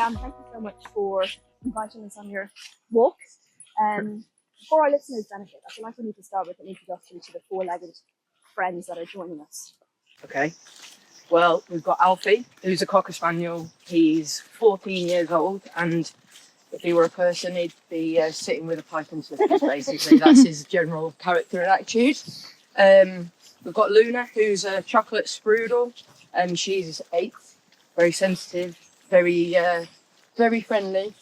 Rehanne, thank you so much for inviting us on your walk. For our listeners' benefit, I feel like we need to start with an introduction to the four-legged friends that are joining us. Okay. Well, we've got Alfie, who's a Cocker Spaniel. He's 14 years old, and if he were a person, he'd be sitting with a pipe and slippers, basically. That's his general character and attitude. We've got Luna, who's a chocolate sprudel, and she's 8, very sensitive, very friendly,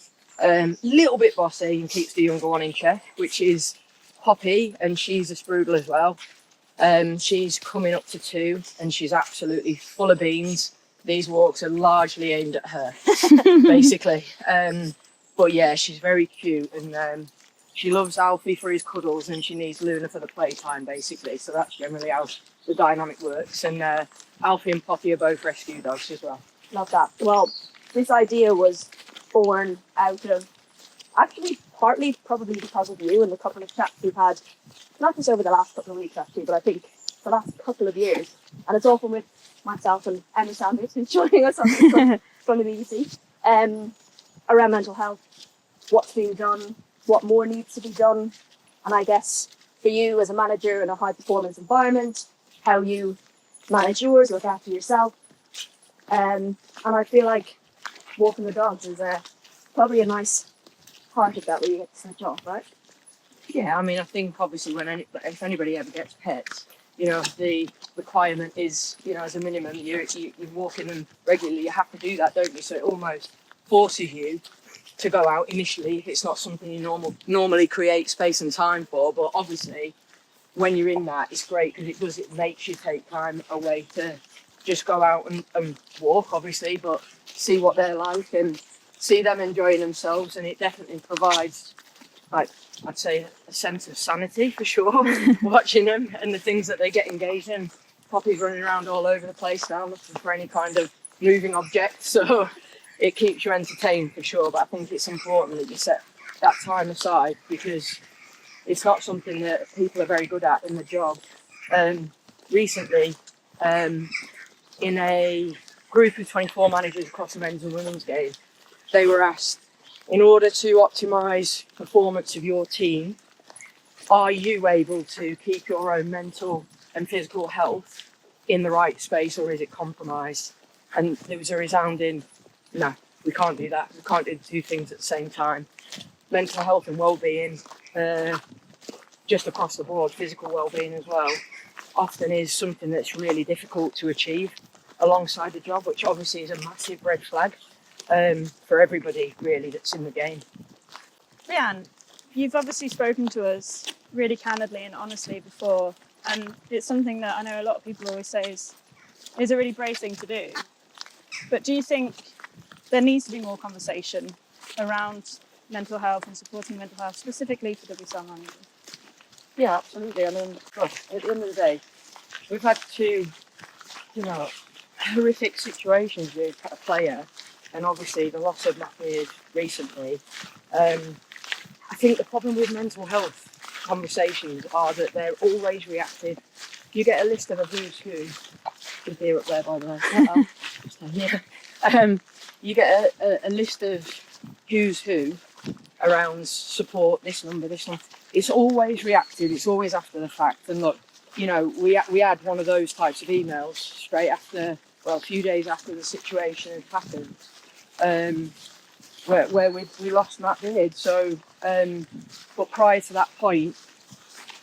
little bit bossy and keeps the younger one in check, which is Poppy, and she's a sprudel as well. She's coming up to 2, and she's absolutely full of beans. These walks are largely aimed at her, basically. But yeah, she's very cute, and she loves Alfie for his cuddles, and she needs Luna for the playtime, basically. So that's generally how the dynamic works. And Alfie and Poppy are both rescue dogs as well. Love that. Well, this idea was born out of, actually, partly probably because of you and the couple of chats we've had, not just over the last couple of weeks, actually, but I think the last couple of years. And it's often with myself and Emma Sanders, who's joining us on from the BBC, around mental health, what's being done, what more needs to be done. And I guess for you as a manager in a high-performance environment, how you manage yours, look after yourself. And I feel like walking the dogs is probably a nice part of that where you get to switch off, right? Yeah, I mean, I think obviously if anybody ever gets pets, the requirement is, as a minimum, you're walking them regularly. You have to do that, don't you? So it almost forces you to go out initially if it's not something you normally create space and time for. But obviously, when you're in that, it's great because it makes you take time away to just go out and walk, obviously, but see what they're like and see them enjoying themselves. And it definitely provides, like, I'd say, a sense of sanity for sure, watching them and the things that they get engaged in. Poppy's running around all over the place now looking for any kind of moving object, so it keeps you entertained for sure. But I think it's important that you set that time aside because it's not something that people are very good at in the job. Recently, in a group of 24 managers across the men's and women's game, they were asked, in order to optimise performance of your team, are you able to keep your own mental and physical health in the right space, or is it compromised? And there was a resounding, no, we can't do that. We can't do 2 things at the same time. Mental health and well-being, just across the board, physical well-being as well, often is something that's really difficult to achieve alongside the job, which obviously is a massive red flag for everybody really that's in the game. Rehanne, you've obviously spoken to us really candidly and honestly before, and it's something that I know a lot of people always say is a really brave thing to do. But do you think there needs to be more conversation around mental health and supporting mental health, specifically for WSL managers? Yeah, absolutely. I mean, gosh, at the end of the day, we've had 2, horrific situations with a player, and obviously the loss of Matt Beard recently. I think the problem with mental health conversations are that they're always reactive. You get a list of a who's who. Good beer up there, by the way. You get a list of who's who around support, this number, this one. It's always reactive. It's always after the fact. And look, we had one of those types of emails straight after, a few days after the situation had happened, where we lost Matt Beard. So, but prior to that point,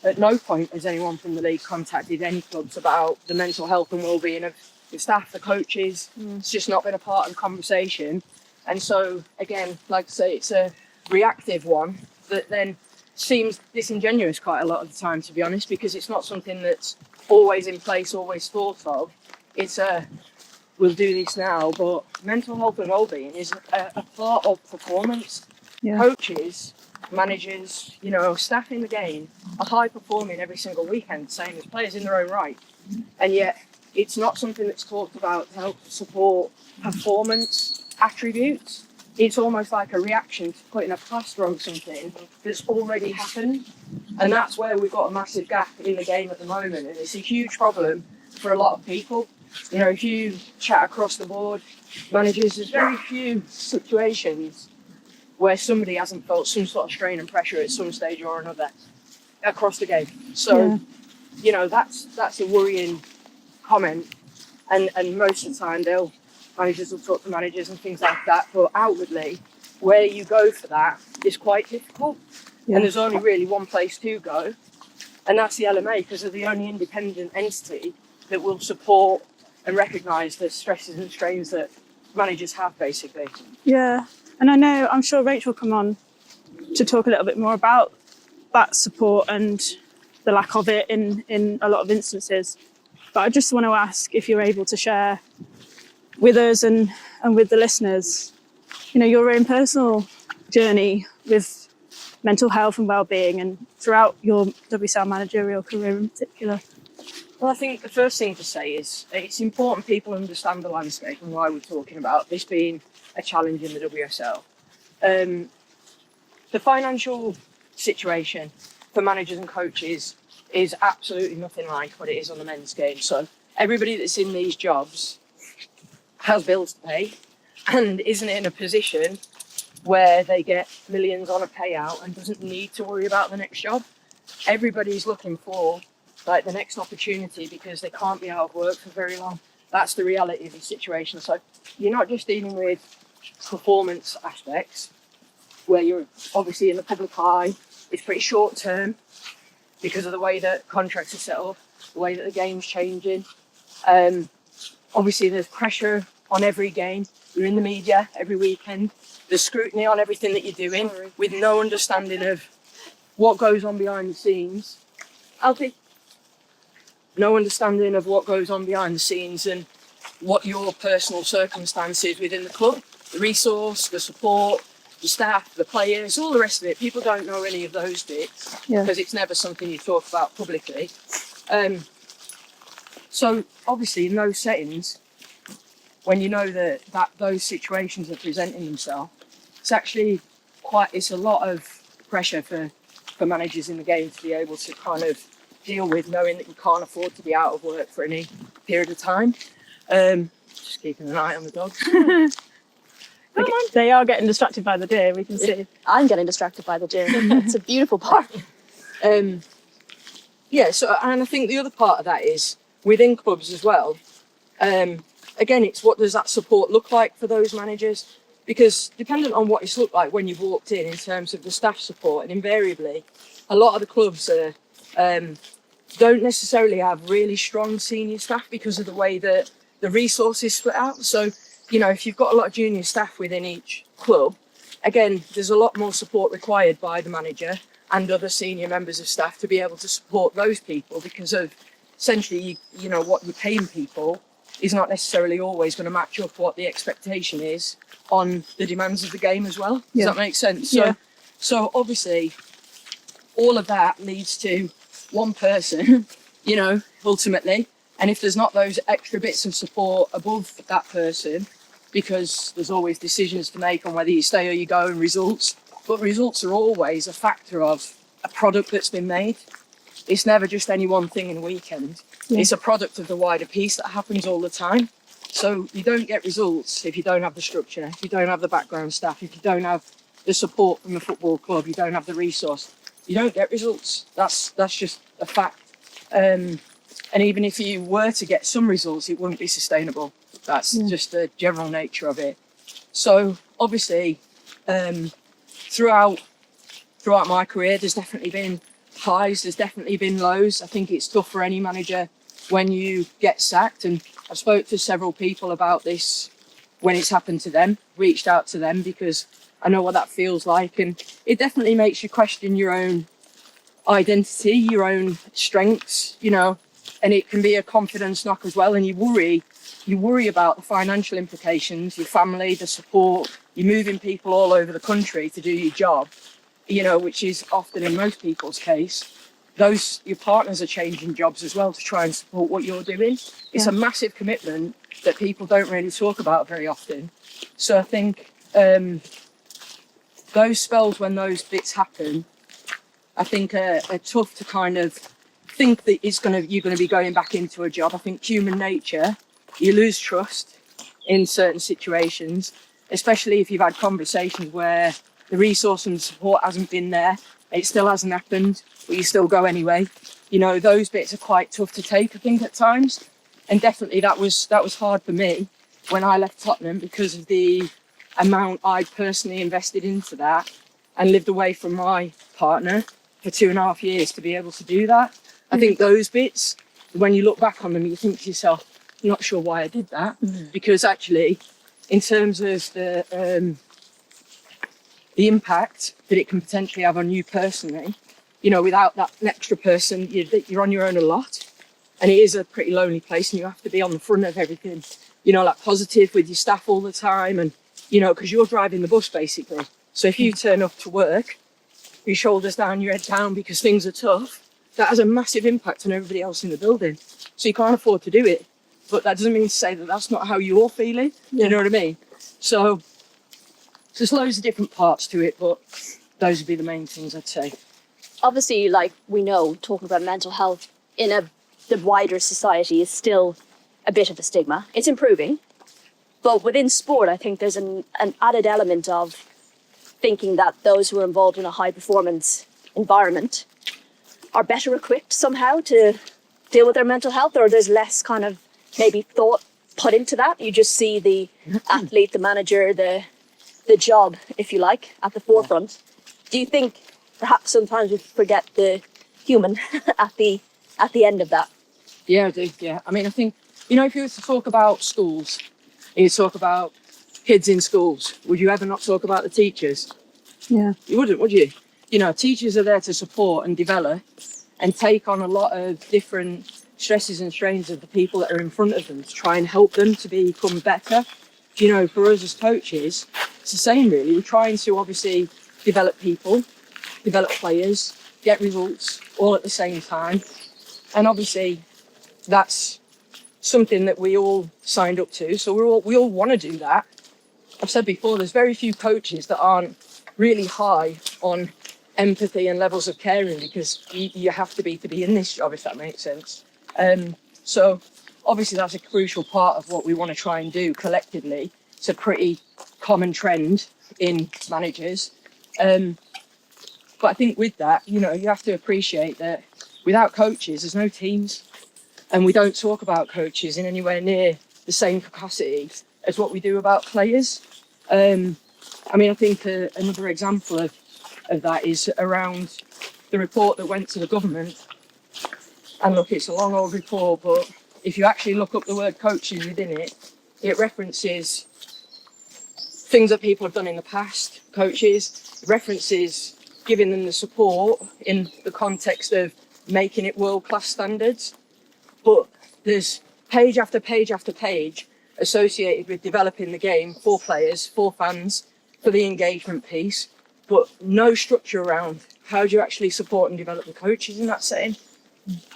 at no point has anyone from the league contacted any clubs about the mental health and well-being of the staff, the coaches. It's just not been a part of the conversation. And so, again, like I say, it's a reactive one that then seems disingenuous quite a lot of the time, to be honest, because it's not something that's always in place, always thought of. It's we'll do this now, but mental health and well-being is a part of performance. Yeah. Coaches, managers, staff in the game are high performing every single weekend, same as players in their own right. And yet it's not something that's talked about to help support performance attributes. It's almost like a reaction to putting a plaster on something that's already happened. And that's where we've got a massive gap in the game at the moment. And it's a huge problem for a lot of people. You know, if you chat across the board, managers, there's very few situations where somebody hasn't felt some sort of strain and pressure at some stage or another across the game. So, you know, that's a worrying comment. And most of the time managers will talk to managers and things like that. But outwardly, where you go for that is quite difficult. Yeah. And there's only really one place to go, and that's the LMA, because they're the only independent entity that will support and recognise the stresses and strains that managers have, basically. Yeah, and I'm sure Rachel will come on to talk a little bit more about that support and the lack of it in a lot of instances. But I just want to ask if you're able to share with us and with the listeners, you know, your own personal journey with mental health and well-being, and throughout your WSL managerial career in particular. Well, I think the first thing to say is it's important people understand the landscape and why we're talking about this being a challenge in the WSL. The financial situation for managers and coaches is absolutely nothing like what it is on the men's game. So everybody that's in these jobs has bills to pay and isn't in a position where they get millions on a payout and doesn't need to worry about the next job. Everybody's looking for like the next opportunity because they can't be out of work for very long. That's the reality of the situation. So you're not just dealing with performance aspects where you're obviously in the public eye. It's pretty short term because of the way that contracts are set up, the way that the game's changing. Obviously there's pressure on every game. You're in the media every weekend. There's scrutiny on everything that you're doing with no understanding of what goes on behind the scenes. Alfie? No understanding of what goes on behind the scenes and what your personal circumstances within the club, the resource, the support, the staff, the players, all the rest of it. People don't know any of those bits because it's never something you talk about publicly. So obviously in those settings, when you know that those situations are presenting themselves, it's a lot of pressure for managers in the game to be able to kind of deal with, knowing that you can't afford to be out of work for any period of time. Just keeping an eye on the dogs. They are getting distracted by the deer, we can see. I'm getting distracted by the deer. It's a beautiful park. So and I think the other part of that is within clubs as well. Again, it's what does that support look like for those managers? Because dependent on what it's looked like when you've walked in terms of the staff support, and invariably, a lot of the clubs don't necessarily have really strong senior staff because of the way that the resources split out. So, you know, if you've got a lot of junior staff within each club, again, there's a lot more support required by the manager and other senior members of staff to be able to support those people, because of essentially, you know, what you're paying people is not necessarily always going to match up what the expectation is on the demands of the game as well. Does that make sense? So obviously, all of that leads to one person, you know, ultimately. And if there's not those extra bits of support above that person, because there's always decisions to make on whether you stay or you go and results, but results are always a factor of a product that's been made. It's never just any one thing in a weekend. It's a product of the wider piece that happens all the time. So you don't get results if you don't have the structure, if you don't have the background staff, if you don't have the support from the football club, you don't have the resource. You don't get results. That's just a fact. And even if you were to get some results, it wouldn't be sustainable. That's just the general nature of it. So obviously, throughout my career, there's definitely been highs, there's definitely been lows. I think it's tough for any manager when you get sacked. And I've spoke to several people about this when it's happened to them, reached out to them because I know what that feels like. And it definitely makes you question your own identity, your own strengths, you know, and it can be a confidence knock as well. And you worry about the financial implications, your family, the support. You're moving people all over the country to do your job, you know, which is often in most people's case. Your partners are changing jobs as well to try and support what you're doing. It's a massive commitment that people don't really talk about very often. So I think those spells when those bits happen, I think are tough to kind of think that you're going to be going back into a job. I think human nature you lose trust in certain situations, especially if you've had conversations where the resource and support hasn't been there, it still hasn't happened, but you still go anyway. You know, those bits are quite tough to take, I think, at times. And definitely that was hard for me when I left Tottenham, because of the amount I personally invested into that and lived away from my partner for 2.5 years to be able to do that. I think those bits, when you look back on them, you think to yourself, I'm not sure why I did that, because actually, in terms of the impact that it can potentially have on you personally, you know, without that extra person, you're on your own a lot, and it is a pretty lonely place, and you have to be on the front of everything, you know, like positive with your staff all the time, and you know, because you're driving the bus basically. So if you turn up to work, your shoulders down, your head down because things are tough, that has a massive impact on everybody else in the building. So you can't afford to do it. But that doesn't mean to say that that's not how you're feeling. You know what I mean? So there's loads of different parts to it, but those would be the main things I'd say. Obviously, like we know, talking about mental health in the wider society is still a bit of a stigma. It's improving. But within sport, I think there's an added element of thinking that those who are involved in a high performance environment are better equipped somehow to deal with their mental health, or there's less kind of maybe thought put into that. You just see the athlete, the manager, the job, if you like, at the forefront. Do you think perhaps sometimes we forget the human at the end of that? Yeah, I do. Yeah. I mean, I think, you know, if you were to talk about schools, you talk about kids in schools, would you ever not talk about the teachers? Yeah. You wouldn't, would you? You know, teachers are there to support and develop and take on a lot of different stresses and strains of the people that are in front of them to try and help them to become better. You know, for us as coaches, it's the same really. We're trying to obviously develop people, develop players, get results all at the same time. And obviously that's something that we all signed up to. So we all want to do that. I've said before, there's very few coaches that aren't really high on empathy and levels of caring, because you have to be in this job, if that makes sense. So obviously that's a crucial part of what we want to try and do collectively. It's a pretty common trend in managers. But I think with that, you know, you have to appreciate that without coaches, there's no teams. And we don't talk about coaches in anywhere near the same capacity as what we do about players. I mean, I think another example of that is around the report that went to the government. And look, it's a long old report, but if you actually look up the word coaches within it, it references things that people have done in the past, coaches, it references giving them the support in the context of making it world-class standards. But there's page after page after page associated with developing the game for players, for fans, for the engagement piece, but no structure around how do you actually support and develop the coaches in that setting,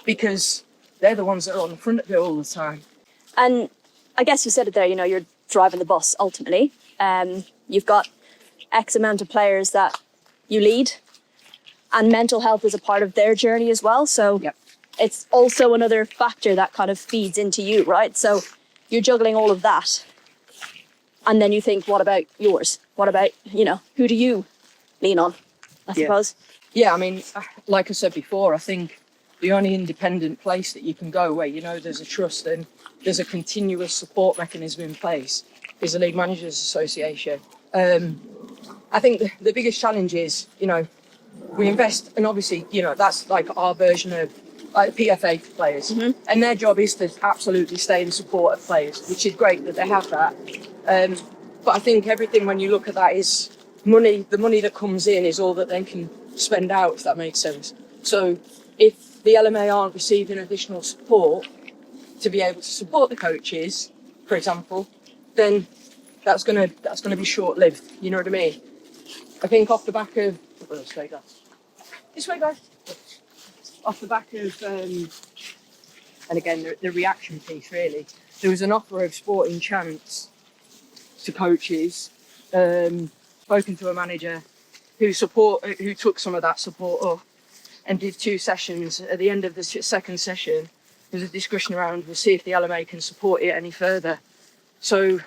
because they're the ones that are on the front of it all the time. And I guess you said it there, you know, you're driving the bus ultimately. You've got X amount of players that you lead, and mental health is a part of their journey as well. So Yep. It's also another factor that kind of feeds into you, right? So you're juggling all of that. And then you think, what about yours? What about, you know, who do you lean on, I suppose? Yeah, I mean, like I said before, I think the only independent place that you can go where, you know, there's a trust and there's a continuous support mechanism in place is the League Managers Association. I think the biggest challenge is, you know, we invest, and obviously, you know, that's like our version of like PFA players, and their job is to absolutely stay in support of players, which is great that they have that. But I think everything, when you look at that, is money. The money that comes in is all that they can spend out, if that makes sense. So if the LMA aren't receiving additional support to be able to support the coaches, for example, then that's gonna be short-lived. You know what I mean? I think off the back of this way, guys. Off the back of, and again, the reaction piece, really. There was an offer of sporting chance to coaches, spoken to a manager who took some of that support up and did 2 sessions. At the end of the second session, there's a discussion around, we'll see if the LMA can support it any further. So,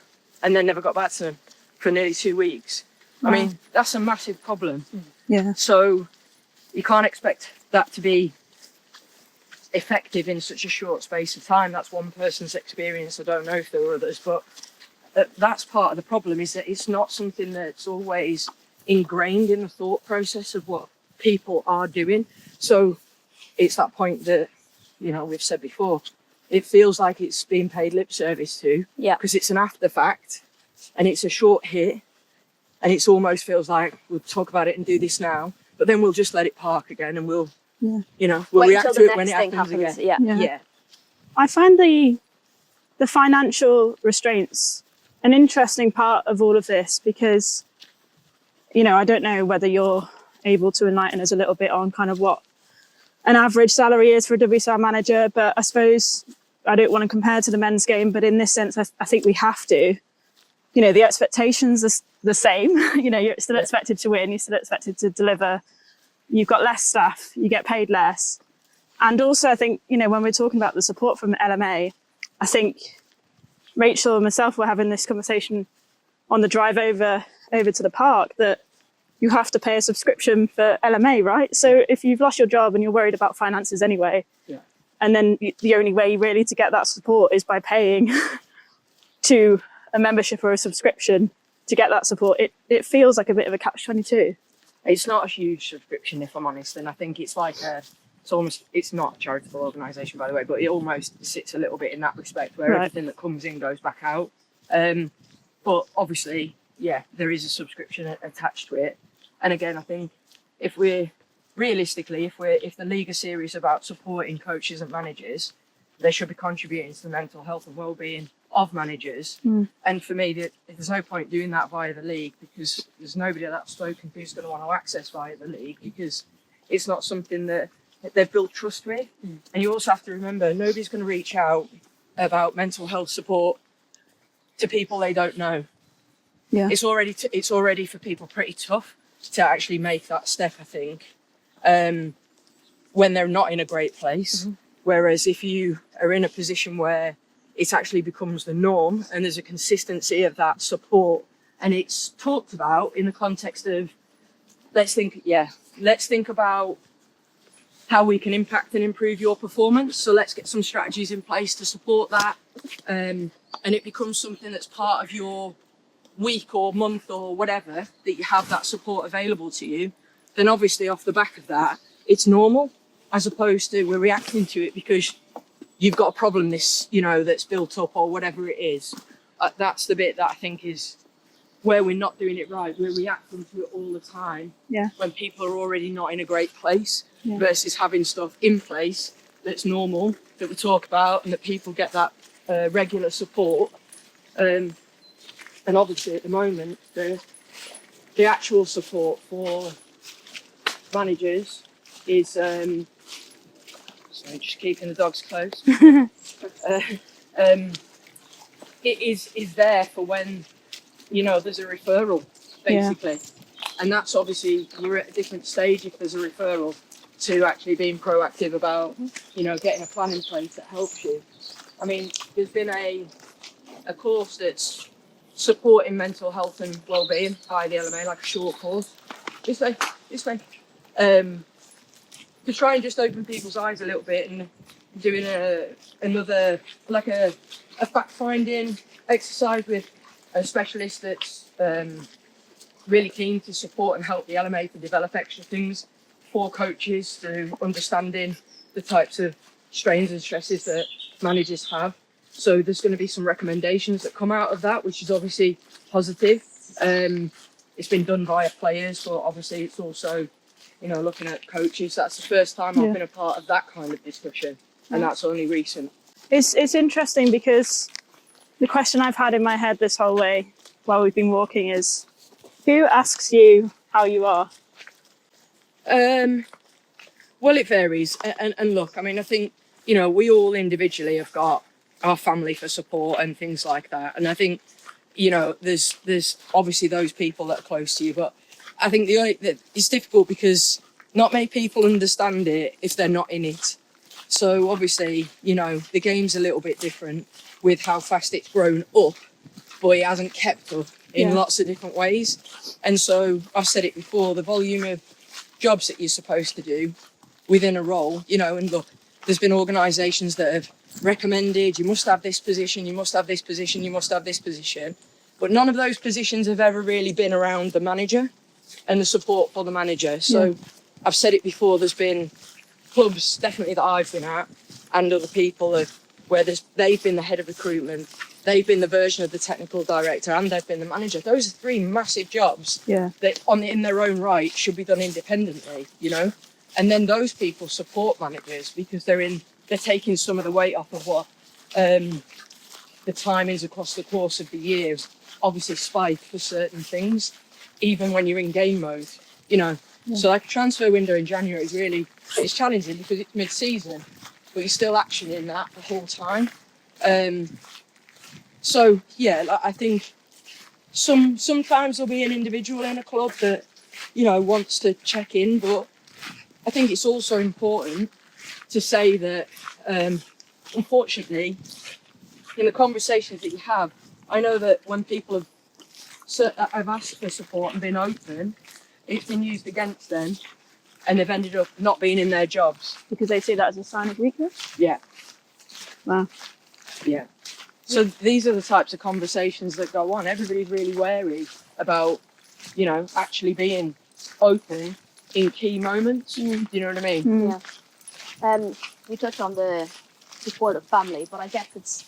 and then never got back to them for nearly 2 weeks. Wow. I mean, that's a massive problem. Yeah. So you can't expect that to be effective in such a short space of time. That's one person's experience. I don't know if there were others, but that's part of the problem, is that it's not something that's always ingrained in the thought process of what people are doing. So it's that point that, you know, we've said before, it feels like it's being paid lip service to, because it's an after fact and it's a short hit, and it almost feels like we'll talk about it and do this now, but then we'll just let it park again, and we'll, you know, we'll react to it when it happens again. Yeah. I find the financial restraints an interesting part of all of this, because, you know, I don't know whether you're able to enlighten us a little bit on kind of what an average salary is for a WSL manager, but I suppose I don't want to compare to the men's game, but in this sense, I think we have to. You know, the expectations are the same. You know, you're still expected to win, you're still expected to deliver. You've got less staff, you get paid less. And also, I think, you know, when we're talking about the support from LMA, I think Rachel and myself were having this conversation on the drive over to the park, that you have to pay a subscription for LMA, right? So if you've lost your job and you're worried about finances anyway, and then the only way really to get that support is by paying to a membership or a subscription to get that support, it feels like a bit of a catch-22. It's not a huge subscription, if I'm honest, and I think it's like it's not a charitable organisation, by the way, but it almost sits a little bit in that respect, where everything that comes in goes back out. But obviously, there is a subscription attached to it. And again, I think if the league are serious about supporting coaches and managers, they should be contributing to the mental health and well-being of managers. And for me, there's no point doing that via the league, because there's nobody that I've spoken to who's going to want to access via the league, because it's not something that they've built trust with. And you also have to remember, nobody's going to reach out about mental health support to people they don't know. It's already for people pretty tough to actually make that step, I think, when they're not in a great place. Whereas if you are in a position where it actually becomes the norm and there's a consistency of that support, and it's talked about in the context of, let's think about how we can impact and improve your performance. So let's get some strategies in place to support that. And it becomes something that's part of your week or month or whatever, that you have that support available to you. Then obviously off the back of that, it's normal, as opposed to we're reacting to it because you've got a problem that's built up or whatever it is. That's the bit that I think is where we're not doing it right. We're reacting to it all the time when people are already not in a great place, versus having stuff in place that's normal, that we talk about, and that people get that regular support. And obviously at the moment, the actual support for managers is, sorry, just keeping the dogs close. It is there for when, there's a referral, basically. And that's obviously, you're at a different stage if there's a referral, to actually being proactive about, getting a plan in place that helps you. I mean, there's been a course that's supporting mental health and well-being by the LMA, like a short course. This way. To try and just open people's eyes a little bit, and doing another fact-finding exercise with a specialist that's really keen to support and help the LMA to develop extra things for coaches, through understanding the types of strains and stresses that managers have. So there's going to be some recommendations that come out of that, which is obviously positive. It's been done via players, but obviously it's also, looking at coaches. That's the first time I've been a part of that kind of discussion, and that's only recent. It's interesting, because the question I've had in my head this whole way while we've been walking is, who asks you how you are? Well, it varies. And look, I mean, I think, we all individually have got our family for support and things like that. And I think, there's obviously those people that are close to you, but I think it's difficult because not many people understand it if they're not in it. So obviously, the game's a little bit different with how fast it's grown up, but it hasn't kept up in lots of different ways. And so I've said it before, the volume of jobs that you're supposed to do within a role, and look, there's been organisations that have recommended you must have this position, you must have this position, you must have this position. But none of those positions have ever really been around the manager and the support for the manager. So I've said it before, there's been clubs definitely that I've been at and other people where they've been the head of recruitment, they've been the version of the technical director, and they've been the manager. Those are three massive jobs that in their own right should be done independently, And then those people support managers because they're taking some of the weight off of what the time is across the course of the year. Obviously spike for certain things, even when you're in game mode, So like a transfer window in January is it's challenging because it's mid-season, but you're still actioning that the whole time. I think sometimes there'll be an individual in a club that, wants to check in, but I think it's also important to say that, unfortunately, in the conversations that you have, I know that when people have asked for support and been open, it's been used against them, and they've ended up not being in their jobs. Because they see that as a sign of weakness? Yeah. Wow. Yeah. So these are the types of conversations that go on. Everybody's really wary about, actually being open in key moments. Do you know what I mean? Yeah. We touched on the support of family, but I guess it's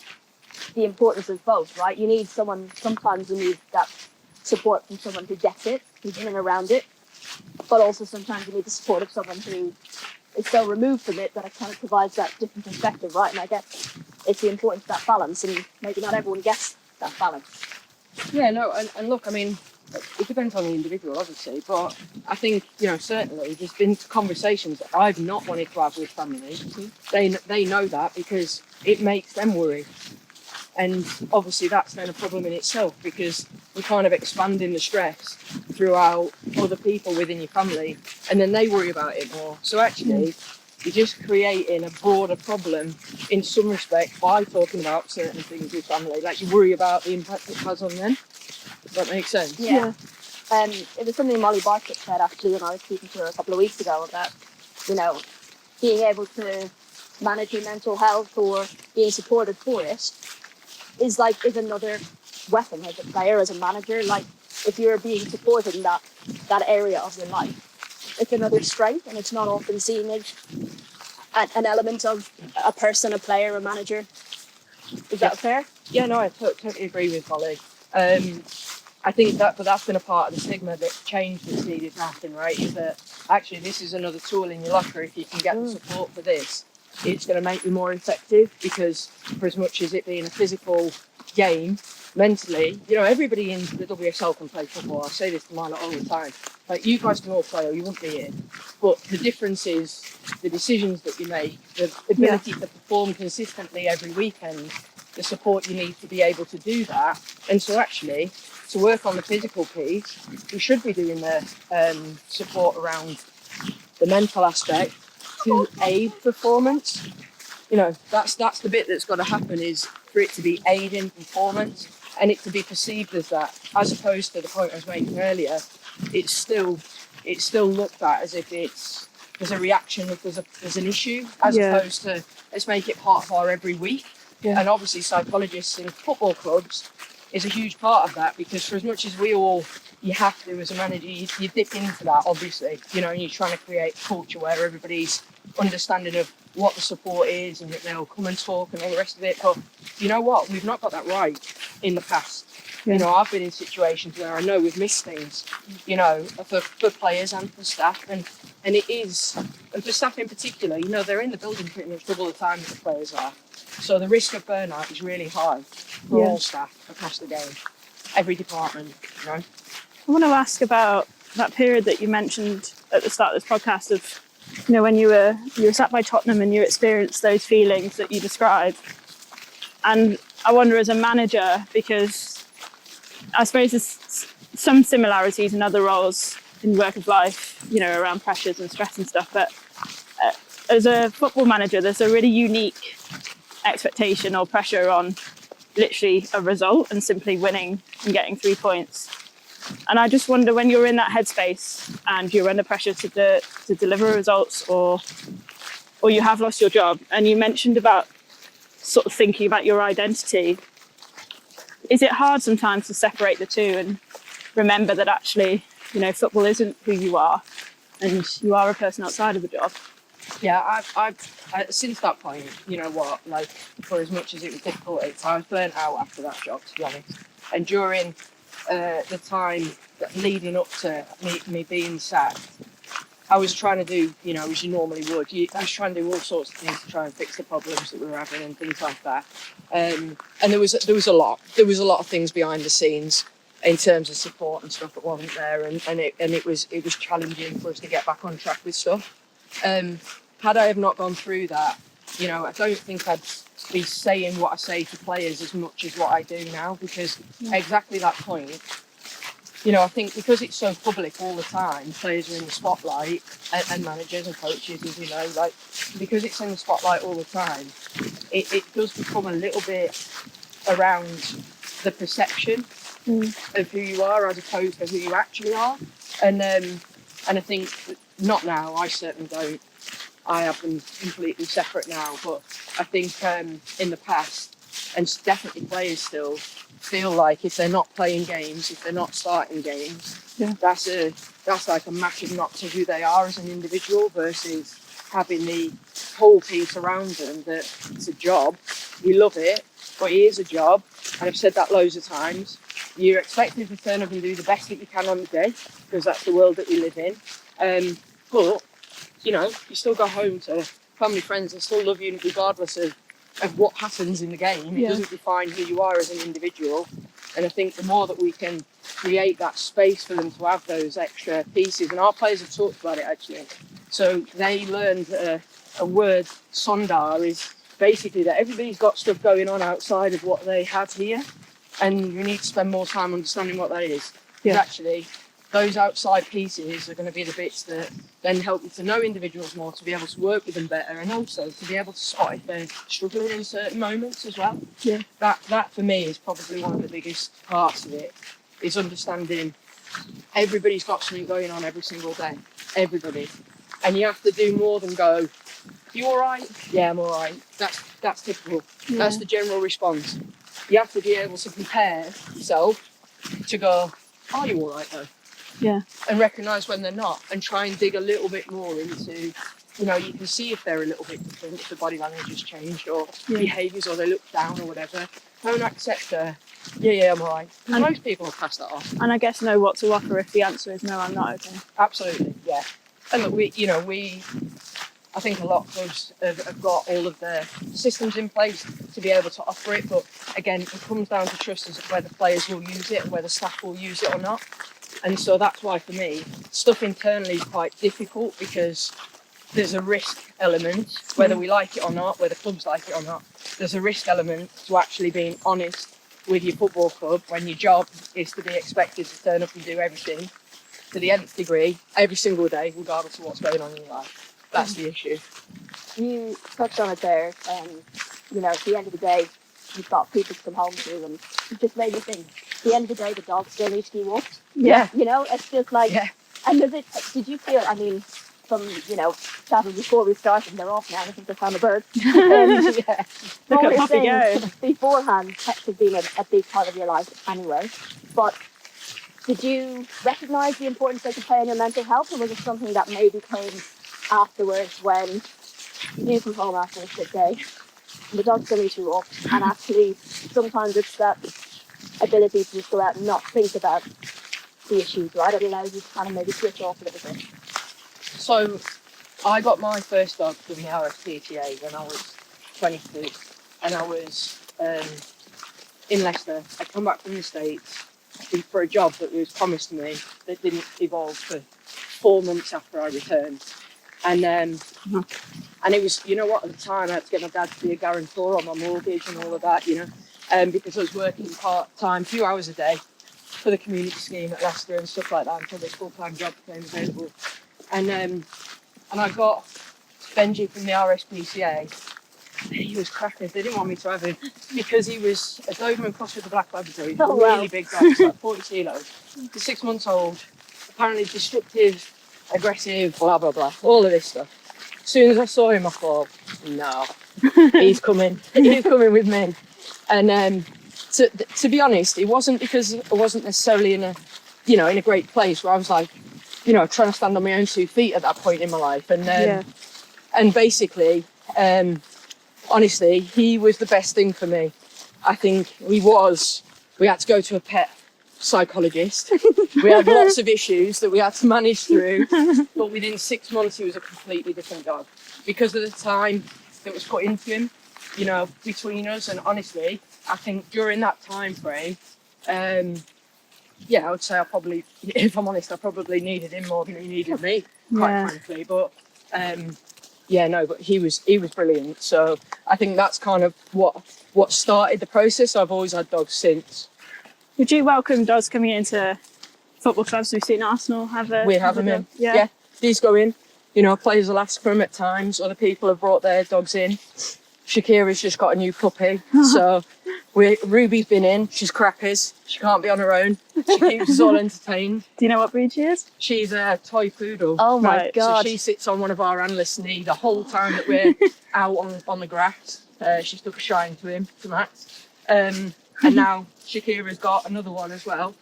the importance of both, right? Sometimes you need that support from someone who gets it, who's in and around it, but also sometimes you need the support of someone who is so removed from it that it kind of provides that different perspective, right? And I guess it's the importance of that balance, and maybe not everyone gets that balance. Yeah, no, and look, I mean, it depends on the individual, obviously, but I think, certainly there's been conversations that I've not wanted to have with family. They know that because it makes them worry. And obviously that's then a problem in itself because we're kind of expanding the stress throughout other people within your family, and then they worry about it more. So actually, you're just creating a broader problem in some respect by talking about certain things with family. Like, you worry about the impact it has on them. Does that make sense? Yeah. It was something Molly Bartlett said actually when I was speaking to her a couple of weeks ago about, being able to manage your mental health or being supported for it is another weapon as a player, as a manager. Like, if you're being supported in that area of your life, it's another strength, and it's not often seen as an element of a person, a player, a manager. Is that fair? Yeah, no, I totally agree with Molly. I think that's been a part of the stigma that change that's needed to happen, right? Is that actually this is another tool in your locker. If you can get the support for this, it's going to make you more effective, because for as much as it being a physical game, mentally, everybody in the WSL can play football. I say this to mine all the time. Like, you guys can all play or you wouldn't be here. But the difference is the decisions that you make, the ability to perform consistently every weekend, the support you need to be able to do that. And so actually, to work on the physical piece, we should be doing the support around the mental aspect to aid performance. That's the bit that's got to happen, is for it to be aiding performance and it to be perceived as that, as opposed to the point I was making earlier. It's still looked at as if there's a reaction, if there's an issue, as opposed to let's make it part of our every week. Yeah. And obviously psychologists in football clubs is a huge part of that, because for as much as you have to, as a manager, you dip into that, obviously, and you're trying to create a culture where everybody's understanding of what the support is and that they'll come and talk and all the rest of it. But you know what? We've not got that right in the past. Yeah. I've been in situations where I know we've missed things, for players and for staff. And it is, and for staff in particular, they're in the building pretty much double the time that the players are. So the risk of burnout is really high for all staff across the game, every department, I want to ask about that period that you mentioned at the start of this podcast of, when you were sat by Tottenham and you experienced those feelings that you described. And I wonder, as a manager, because I suppose there's some similarities in other roles in work of life, around pressures and stress and stuff, but as a football manager, there's a really unique expectation or pressure on literally a result and simply winning and getting 3 points. And I just wonder, when you're in that headspace and you're under pressure to deliver results, or you have lost your job, and you mentioned about sort of thinking about your identity, is it hard sometimes to separate the two and remember that actually, football isn't who you are and you are a person outside of the job? Yeah, I've since that point, like, for as much as it was difficult, I was burnt out after that job, to be honest. And during the time leading up to me being sacked, I was trying to do, as you normally would. I was trying to do all sorts of things to try and fix the problems that we were having and things like that. And there was a lot of things behind the scenes in terms of support and stuff that wasn't there, and it was challenging for us to get back on track with stuff. Had I have not gone through that, I don't think I'd be saying what I say to players as much as what I do now, because exactly that point. I think because it's so public all the time, players are in the spotlight, and managers and coaches, as you know, like, because it's in the spotlight all the time, it does become a little bit around the perception of who you are as opposed to who you actually are. And I think, not now, I certainly don't. I have them completely separate now, but I think in the past, and definitely players still feel like if they're not playing games, if they're not starting games, that's like a massive knock to who they are as an individual, versus having the whole piece around them that it's a job. We love it, but it is a job, and I've said that loads of times. You're expected to turn up and do the best that you can on the day, because that's the world that we live in. But you still go home to family, friends, and still love you regardless of what happens in the game. It doesn't define who you are as an individual. And I think the more that we can create that space for them to have those extra pieces, and our players have talked about it actually. So they learned a word, sondar, is basically that everybody's got stuff going on outside of what they have here, and you need to spend more time understanding what that is. Because actually, those outside pieces are going to be the bits that then help you to know individuals more, to be able to work with them better, and also to be able to spot if they're struggling in certain moments as well. Yeah. That for me is probably one of the biggest parts of it, is understanding everybody's got something going on every single day. Everybody. And you have to do more than go, you all right? Yeah, I'm all right. That's typical. Yeah. That's the general response. You have to be able to compare yourself to go, are you all right though? Yeah. And recognise when they're not, and try and dig a little bit more into, you can see if they're a little bit different, if the body language has changed, or behaviours, or they look down or whatever. Don't accept I'm all right. And most people will pass that off. And I guess know what to offer if the answer is no, I'm not okay. Absolutely, yeah. And look, I think a lot of us have got all of the systems in place to be able to offer it, but again, it comes down to trust as to whether players will use it, and whether staff will use it or not. And so that's why, for me, stuff internally is quite difficult, because there's a risk element, whether we like it or not, whether clubs like it or not, there's a risk element to actually being honest with your football club when your job is to be expected to turn up and do everything to the nth degree every single day, regardless of what's going on in your life. That's the issue. You touched on it there. At the end of the day, you've got people to come home to, and it just made me think, at the end of the day, the dog still needs to be walked. Yeah. It's just like, and did you feel, from, chatting before we started, and they're off now, I think they found a bird. Look at Puppy go. Beforehand, pets have been a big part of your life anyway, but did you recognise the importance they could play in your mental health, or was it something that maybe came afterwards when you come home after a shit day and the dog's still needs to walk, and actually sometimes it's that ability to just go out and not think about the issues, right? It allows you to kind of maybe switch off a little bit. So I got my first dog from the RSPTA when I was 22, and I was in Leicester. I'd come back from the States for a job that was promised to me that didn't evolve for 4 months after I returned. And it was, at the time I had to get my dad to be a guarantor on my mortgage and all of that, because I was working part-time, a few hours a day for the community scheme at Leicester and stuff like that, until this full-time job became available. And I got Benji from the RSPCA. He was crackers. They didn't want me to have him because he was a Doberman cross with a black Labrador. He's a really big dog, he's like 40 kilos. He's 6 months old. Apparently destructive, aggressive, blah blah blah, all of this stuff. As soon as I saw him, I thought, no, he's coming. He's coming with me. And to be honest, it wasn't because I wasn't necessarily in a great place where I was like, trying to stand on my own 2 feet at that point in my life. And basically, honestly, he was the best thing for me. I think we had to go to a pet psychologist. We had lots of issues that we had to manage through, but within 6 months he was a completely different dog because of the time that was put into him, between us. And honestly, I think during that time frame, I would say if I'm honest, I probably needed him more than he needed me, quite frankly. But but he was brilliant. So I think that's kind of what started the process. I've always had dogs since. Would you welcome dogs coming into football clubs? We've seen Arsenal have a... We have them in. Yeah. These go in. Players will ask for them at times. Other people have brought their dogs in. Shakira's just got a new puppy. So Ruby's been in. She's crackers. She can't be on her own. She keeps us all entertained. Do you know what breed she is? She's a toy poodle. Oh my God. So she sits on one of our analysts' knee the whole time that we're out on the grass. She stuck a shine to him, to Max. And now Shakira's got another one as well.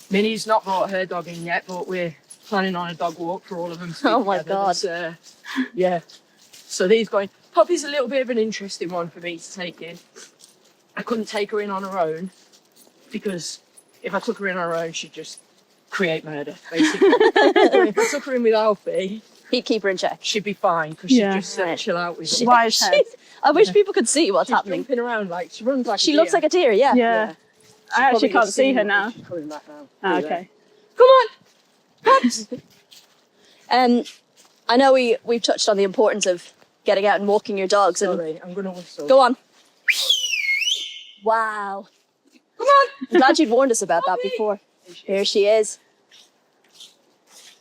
Minnie's not brought her dog in yet, but we're planning on a dog walk for all of them. Oh my God. So these going. Poppy's a little bit of an interesting one for me to take in. I couldn't take her in on her own because if I took her in on her own, she'd just create murder, basically. If I took her in with Alfie, He'd keep her in check. she'd be fine because she'd just chill out with me. Wise head. I wish people could see what's She's happening. jumping around like she runs like She a looks deer. like a deer, yeah. Yeah. I actually can't see her now. She's coming back now. Oh, okay. Come on. I know we've touched on the importance of getting out and walking your dogs. And Sorry, I'm going to whistle. go on. Wow. Come on. I'm glad you'd warned us about that before. Here she is.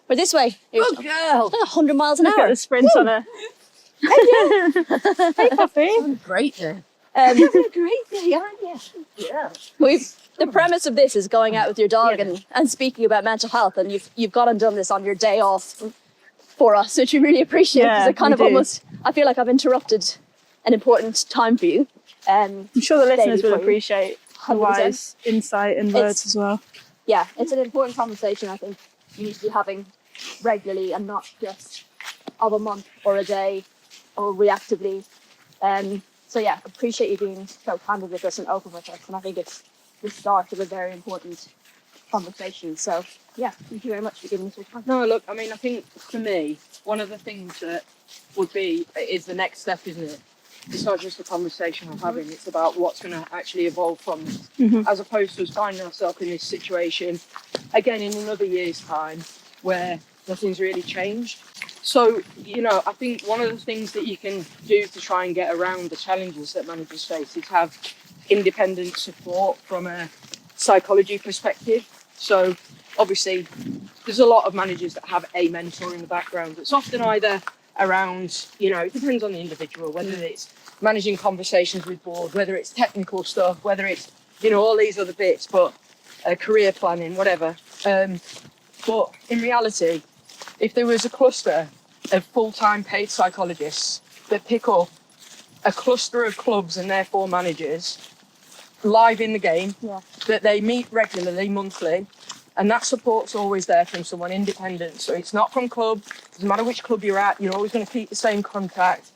Or this way. Here's Good girl. 100 miles an Look at hour. the sprint on her. Hey, Puppy. Great day. Great day, aren't you? Yeah. The premise of this is going out with your dog and speaking about mental health, and you've gone and done this on your day off for us, which we really appreciate, because it kind of almost, I feel like I've interrupted an important time for you. I'm sure the listeners will for you. appreciate the 100%. wise insight and words as well. Yeah, it's an important conversation I think you need to be having regularly and not just of a month or a day or reactively. So yeah, appreciate you being so candid with us and open with us, and I think it's the start of a very important conversation. So yeah, thank you very much for giving us your time. No, look, I mean, I think for me, one of the things that is the next step, isn't it? It's not just a conversation we're having, it's about what's going to actually evolve from this, as opposed to us finding ourselves in this situation again in another year's time where nothing's really changed. So, I think one of the things that you can do to try and get around the challenges that managers face is have independent support from a psychology perspective. So, obviously, there's a lot of managers that have a mentor in the background. It's often either around, it depends on the individual, whether it's managing conversations with board, whether it's technical stuff, whether it's, all these other bits, but career planning, whatever. But in reality, if there was a cluster of full-time paid psychologists that pick up a cluster of clubs and therefore managers live in the game, that they meet regularly, monthly, and that support's always there from someone independent. So it's not from club, doesn't matter which club you're at, you're always going to keep the same contact.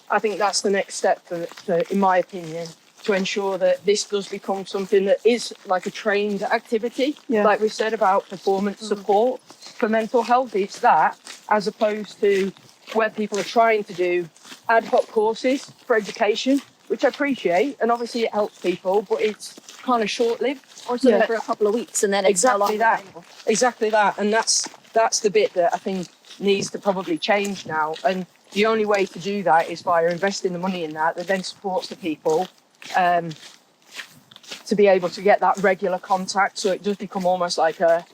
I think that's the next step, for, in my opinion, to ensure that this does become something that is like a trained activity. Like we said about performance support for mental health, it's that, as opposed to where people are trying to do ad hoc courses for education, which I appreciate, and obviously it helps people, but it's kind of short-lived. Or something for a couple of weeks and then it's no longer available. Exactly that. And that's the bit that I think needs to probably change now. And the only way to do that is via investing the money in that then supports the people to be able to get that regular contact. So it does become almost like a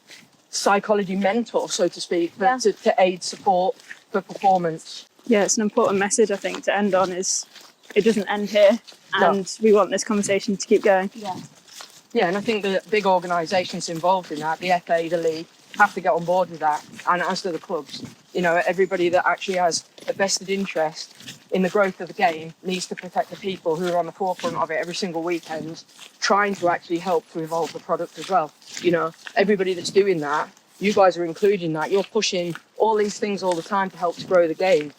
psychology mentor, so to speak, to aid support for performance. Yeah, it's an important message, I think, to end on. Is it doesn't end here, and we want this conversation to keep going. Yeah, and I think the big organisations involved in that, the FA, the league, have to get on board with that, and as do the clubs. You know, everybody that actually has a vested interest in the growth of the game needs to protect the people who are on the forefront of it every single weekend, trying to actually help to evolve the product as well. You know, everybody that's doing that, you guys are including that. You're pushing all these things all the time to help to grow the game.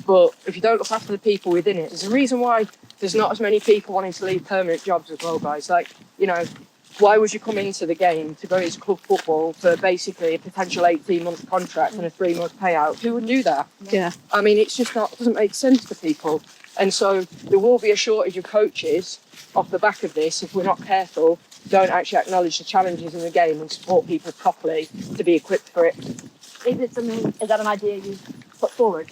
But if you don't look after the people within it, there's a reason why there's not as many people wanting to leave permanent jobs as well, guys. Like, you know, why would you come into the game to go into club football for basically a potential 18-month contract and a 3-month payout? Who would do that? Yeah. I mean, it's just not, doesn't make sense to people. And so there will be a shortage of coaches off the back of this if we're not careful, don't actually acknowledge the challenges in the game and support people properly to be equipped for it. Is that an idea you put forward?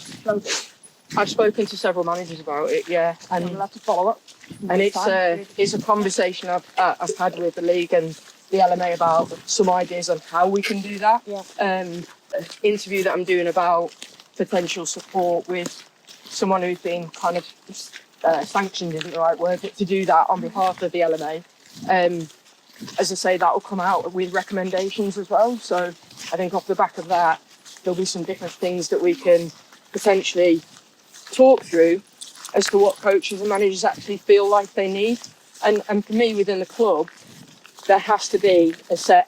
I've spoken to several managers about it, yeah, and we'll have to follow up. And it's a conversation I've had with the league and the LMA about some ideas on how we can do that. Yeah. An interview that I'm doing about potential support with someone who's been kind of sanctioned, isn't the right word, but to do that on behalf of the LMA. As I say, that will come out with recommendations as well. So I think off the back of that, there'll be some different things that we can potentially talk through as to what coaches and managers actually feel like they need. And for me, within the club, there has to be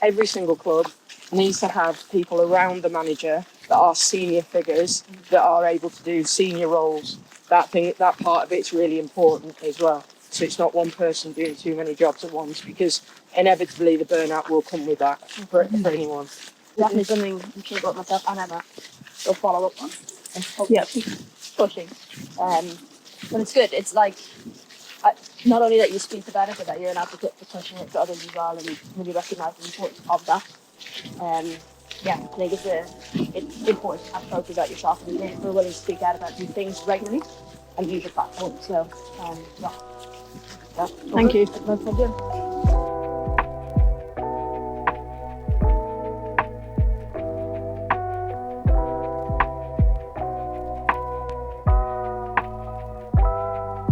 every single club needs to have people around the manager that are senior figures that are able to do senior roles. That part of it's really important as well. So it's not one person doing too many jobs at once, because inevitably the burnout will come with that for anyone. Definitely something I'm sure about myself and Emma will follow up on and hopefully keep pushing. But it's good. It's like not only that you speak about it, but that you're an advocate for pushing it to others as well, and really recognise the importance of that. I think it's important to have coaches like yourself who are willing to speak out about these things regularly and use your platform. So, Thank you. No problem.